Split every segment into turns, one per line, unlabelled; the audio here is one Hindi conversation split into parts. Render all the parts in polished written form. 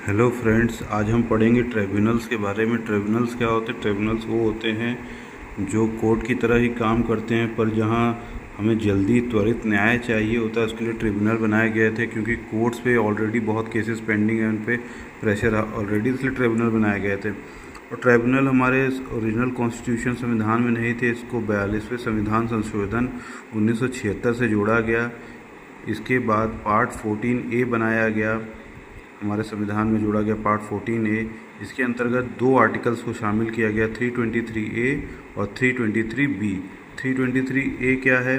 हेलो फ्रेंड्स, आज हम पढ़ेंगे ट्रिब्यूनल्स के बारे में। ट्रिब्यूनल्स क्या होते हैं? ट्रिब्यूनल्स वो होते हैं जो कोर्ट की तरह ही काम करते हैं, पर जहां हमें जल्दी त्वरित न्याय चाहिए होता है उसके लिए ट्रिब्यूनल बनाए गए थे, क्योंकि कोर्ट्स पे ऑलरेडी बहुत केसेस पेंडिंग हैं, उन पे प्रेशर ऑलरेडी, इसलिए ट्रिब्यूनल बनाए गए थे। और ट्रिब्यूनल हमारे ओरिजिनल कॉन्स्टिट्यूशन संविधान में नहीं थे, इसको 42वें संविधान संशोधन 1976 से जोड़ा गया। इसके बाद पार्ट 14A बनाया गया, हमारे संविधान में जोड़ा गया पार्ट 14A। इसके अंतर्गत दो आर्टिकल्स को शामिल किया गया, 323A और 323B। 323A क्या है?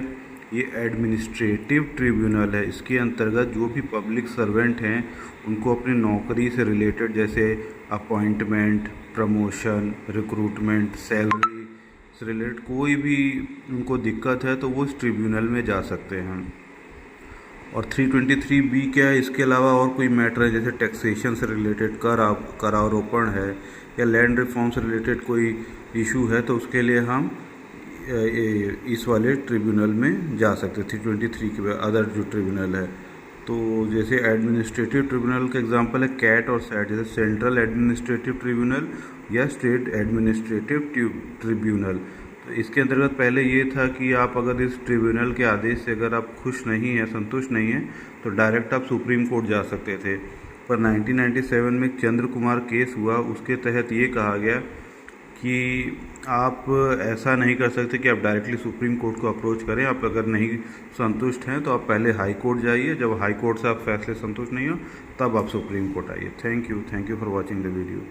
ये एडमिनिस्ट्रेटिव ट्रिब्यूनल है। इसके अंतर्गत जो भी पब्लिक सर्वेंट हैं उनको अपनी नौकरी से रिलेटेड, जैसे अपॉइंटमेंट, प्रमोशन, रिक्रूटमेंट, सैलरी से रिलेटेड कोई भी उनको दिक्कत है तो वो इस ट्रिब्यूनल में जा सकते हैं। और 323B क्या है? इसके अलावा और कोई मैटर है, जैसे टैक्सेशन से रिलेटेड, करारोपण है या लैंड रिफॉर्म से रिलेटेड कोई इशू है, तो उसके लिए हम इस वाले ट्रिब्यूनल में जा सकते हैं। 323 के बाद अदर जो ट्रिब्यूनल है, तो जैसे एडमिनिस्ट्रेटिव ट्रिब्यूनल का एग्जांपल है कैट और सैट, जैसे सेंट्रल एडमिनिस्ट्रेटिव ट्रिब्यूनल या स्टेट एडमिनिस्ट्रेटिव ट्रिब्यूनल। तो इसके अंतर्गत पहले ये था कि आप अगर इस ट्रिब्यूनल के आदेश से अगर आप खुश नहीं हैं, संतुष्ट नहीं हैं, तो डायरेक्ट आप सुप्रीम कोर्ट जा सकते थे। पर 1997 में चंद्र कुमार केस हुआ, उसके तहत ये कहा गया कि आप ऐसा नहीं कर सकते कि आप डायरेक्टली सुप्रीम कोर्ट को अप्रोच करें। आप अगर नहीं संतुष्ट हैं तो आप पहले हाई कोर्ट जाइए, जब हाई कोर्ट से आप फैसले संतुष्ट नहीं हो तब आप सुप्रीम कोर्ट आइए। Thank you for watching the video.